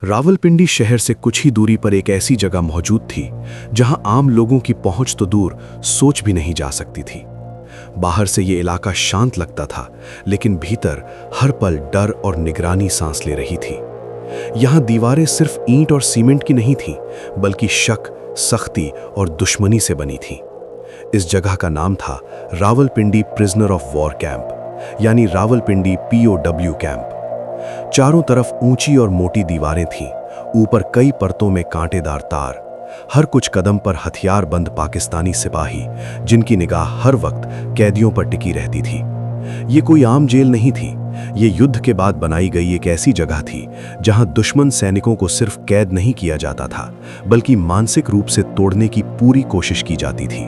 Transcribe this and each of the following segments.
रावलपिंडी शहर से कुछ ही दूरी पर एक ऐसी जगह मौजूद थी जहां आम लोगों की पहुंच तो दूर सोच भी नहीं जा सकती थी। बाहर से ये इलाका शांत लगता था, लेकिन भीतर हर पल डर और निगरानी सांस ले रही थी। यहां दीवारें सिर्फ ईंट और सीमेंट की नहीं थीं, बल्कि शक, सख्ती और दुश्मनी से बनी थीं। इस जगह का नाम था Rawalpindi prisoner of war camp, यानी रावलपिंडी POW कैंप। चारों तरफ ऊंची और मोटी दीवारें थीं, ऊपर कई परतों में कांटेदार तार, हर कुछ कदम पर हथियार बंद पाकिस्तानी सिपाही, जिनकी निगाह हर वक्त कैदियों पर टिकी रहती थी। ये कोई आम जेल नहीं थी, ये युद्ध के बाद बनाई गई एक ऐसी जगह थी जहां दुश्मन सैनिकों को सिर्फ कैद नहीं किया जाता था, बल्कि मानसिक रूप से तोड़ने की पूरी कोशिश की जाती थी।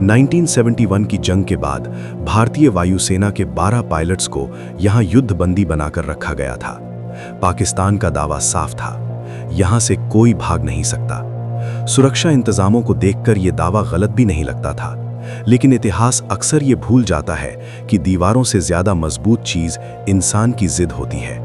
1971 की जंग के बाद भारतीय वायुसेना के 12 पायलट्स को यहां युद्धबंदी बनाकर रखा गया था। पाकिस्तान का दावा साफ था, यहां से कोई भाग नहीं सकता। सुरक्षा इंतजामों को देखकर यह दावा गलत भी नहीं लगता था, लेकिन इतिहास अक्सर ये भूल जाता है कि दीवारों से ज्यादा मजबूत चीज इंसान की जिद होती है।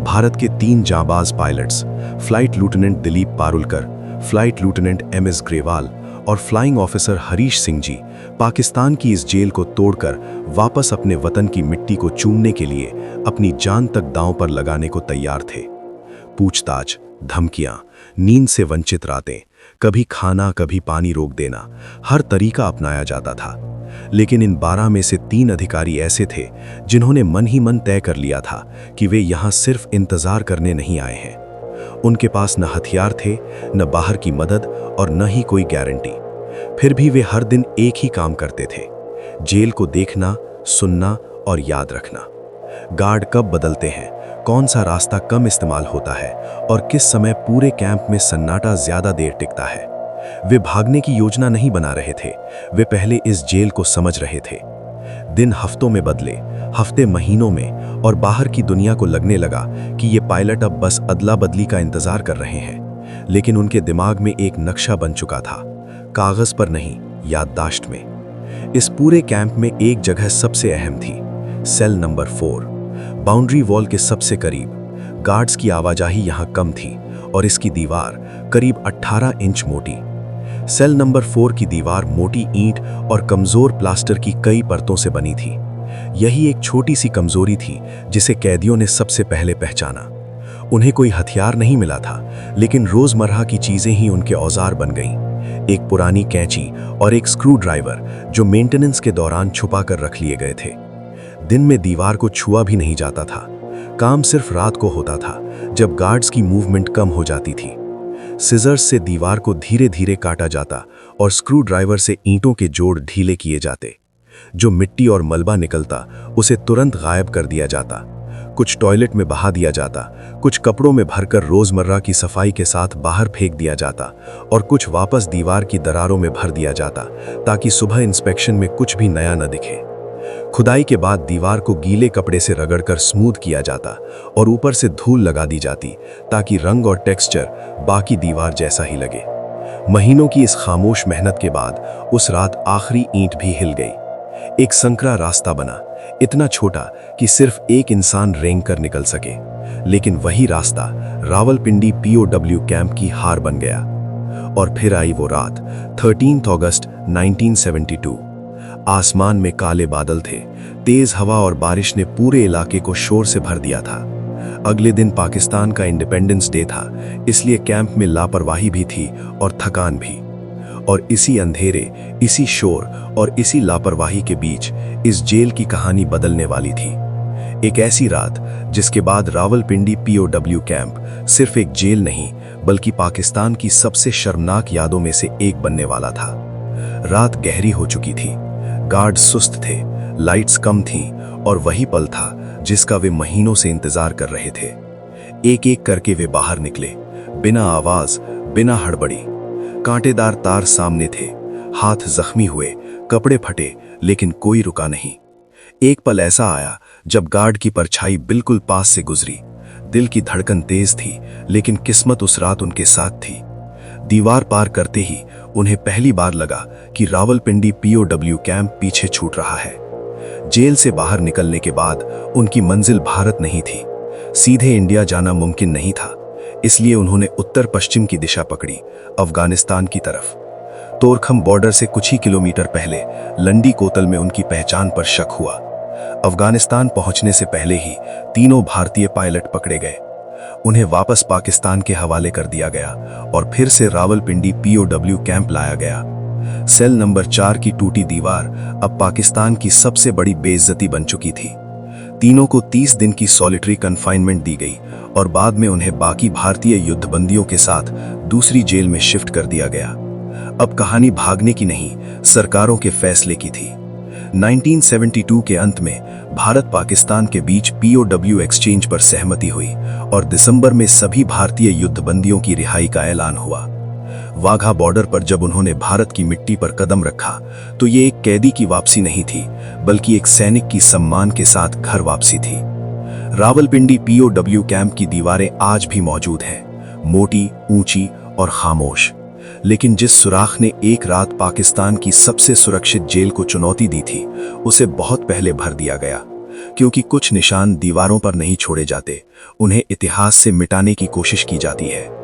भारत के 3 जांबाज pilots, flight lieutenant Dilip Parulkar, flight lieutenant MS Grewal और फ्लाइंग ऑफिसर हरीश सिंह जी, पाकिस्तान की इस जेल को तोड़कर वापस अपने वतन की मिट्टी को चूमने के लिए अपनी जान तक दांव पर लगाने को तैयार थे। पूछताछ, धमकियां, नींद से वंचित रातें, कभी खाना कभी पानी रोक देना, हर तरीका अपनाया जाता था। लेकिन इन 12 में से 3 अधिकारी ऐसे थे जिन्होंने मन ही मन तय कर लिया था कि वे यहां सिर्फ इंतजार करने नहीं आए हैं। उनके पास न हथियार थे, न बाहर की मदद और न ही कोई गारंटी। फिर भी वे हर दिन एक ही काम करते थे, जेल को देखना, सुनना और याद रखना। गार्ड कब बदलते हैं, कौन सा रास्ता कम इस्तेमाल होता है और किस समय पूरे कैंप में सन्नाटा ज्यादा देर टिकता है। वे भागने की योजना नहीं बना रहे थे, वे पहले इस जेल को समझ रहे थे। दिन हफ्तों में बदले, हफ्ते महीनों में, और बाहर की दुनिया को लगने लगा कि ये पायलट अब बस अदला बदली का इंतजार कर रहे हैं। लेकिन उनके दिमाग में एक नक्शा बन चुका था, कागज पर नहीं, याददाश्त में। इस पूरे कैंप में एक जगह सबसे अहम थी, सेल नंबर 4, बाउंड्री वॉल के सबसे करीब। गार्ड्स की आवाजाही यहां कम थी और इसकी दीवार करीब 18 इंच मोटी। सेल नंबर 4 की दीवार मोटी ईंट और कमजोर प्लास्टर की कई परतों से बनी थी। यही एक छोटी सी कमजोरी थी जिसे कैदियों ने सबसे पहले पहचाना। उन्हें कोई हथियार नहीं मिला था, लेकिन रोजमर्रा की चीजें ही उनके औजार बन गईं। एक पुरानी कैंची और एक स्क्रू ड्राइवर जो मेंटेनेंस के दौरान छुपा कर रख लिए गए थे। दिन में दीवार को छुआ भी नहीं जाता था, काम सिर्फ रात को होता था, जब गार्ड्स की मूवमेंट कम हो जाती थी। सिजर्स से दीवार को धीरे धीरे काटा जाता और स्क्रू ड्राइवर से ईंटों के जोड़ ढीले किए जाते। जो मिट्टी और मलबा निकलता उसे तुरंत गायब कर दिया जाता। कुछ टॉयलेट में बहा दिया जाता, कुछ कपड़ों में भरकर रोजमर्रा की सफाई के साथ बाहर फेंक दिया जाता और कुछ वापस दीवार की दरारों में भर दिया जाता, ताकि सुबह इंस्पेक्शन में कुछ भी नया न दिखे। खुदाई के बाद दीवार को गीले कपड़े से रगड़कर स्मूथ किया जाता और ऊपर से धूल लगा दी जाती, ताकि रंग और टेक्सचर बाकी दीवार जैसा ही लगे। महीनों की इस खामोश मेहनत के बाद उस रात आखिरी ईंट भी हिल गई। एक संकरा रास्ता बना, इतना छोटा कि सिर्फ एक इंसान रेंग कर निकल सके। लेकिन वही रास्ता रावलपिंडी POW कैंप की हार बन गया। और फिर आई वो रात, 13 अगस्त 1972। आसमान में काले बादल थे, तेज हवा और बारिश ने पूरे इलाके को शोर से भर दिया था। अगले दिन पाकिस्तान का इंडिपेंडेंस डे था, इसलिए कैंप में लापरवाही भी थी और थकान भी। और इसी अंधेरे, इसी शोर और इसी लापरवाही के बीच इस जेल की कहानी बदलने वाली थी। एक ऐसी रात जिसके बाद रावलपिंडी POW कैंप सिर्फ एक जेल नहीं, बल्कि पाकिस्तान की सबसे शर्मनाक यादों में से एक बनने वाला था। रात गहरी हो चुकी थी, गार्ड सुस्त थे, लाइट्स कम थीं और वही पल था जिसका वे महीनों से इंतजार कर रहे थे। एक एक करके वे बाहर निकले, बिना आवाज, बिना हड़बड़ी। कांटेदार तार सामने थे, हाथ जख्मी हुए, कपड़े फटे, लेकिन कोई रुका नहीं। एक पल ऐसा आया जब गार्ड की परछाई बिल्कुल पास से गुजरी। दिल की धड़कन तेज थी, लेकिन किस्मत उस रात उनके साथ थी। दीवार पार करते ही उन्हें पहली बार लगा कि रावलपिंडी POW कैंप पीछे छूट रहा है। जेल से बाहर निकलने के बाद उनकी मंजिल भारत नहीं थी, सीधे इंडिया जाना मुमकिन नहीं था। इसलिए उन्होंने उत्तर पश्चिम की दिशा पकड़ी, अफगानिस्तान की तरफ। तोरखम बॉर्डर से कुछ ही किलोमीटर पहले लंडी कोतल में उनकी पहचान पर शक हुआ। अफगानिस्तान पहुंचने से पहले ही तीनों भारतीय पायलट पकड़े गए। उन्हें वापस पाकिस्तान के हवाले कर दिया गया और फिर से रावलपिंडी POW कैंप लाया गया। सेल नंबर 4 की टूटी दीवार अब पाकिस्तान की सबसे बड़ी बेइज्जती बन चुकी थी। तीनों को 30 दिन की सॉलिटरी कन्फाइनमेंट दी गई और बाद में उन्हें बाकी भारतीय युद्धबंदियों के साथ दूसरी जेल में शिफ्ट कर दिया गया। अब कहानी भागने की नहीं, सरकारों के फैसले की थी। 1972 के अंत में भारत पाकिस्तान के बीच POW एक्सचेंज पर सहमति हुई और दिसंबर में सभी भारतीय युद्धबंदियों की रिहाई का ऐलान हुआ। वाघा बॉर्डर पर जब उन्होंने भारत की मिट्टी पर कदम रखा तो ये एक कैदी की वापसी नहीं थी, बल्कि एक सैनिक की सम्मान के साथ घर वापसी थी। रावलपिंडी POW कैंप की दीवारें आज भी मौजूद हैं, मोटी, ऊंची और खामोश। लेकिन जिस सुराख ने एक रात पाकिस्तान की सबसे सुरक्षित जेल को चुनौती दी थी, उसे बहुत पहले भर दिया गया। क्योंकि कुछ निशान दीवारों पर नहीं छोड़े जाते, उन्हें इतिहास से मिटाने की कोशिश की जाती है।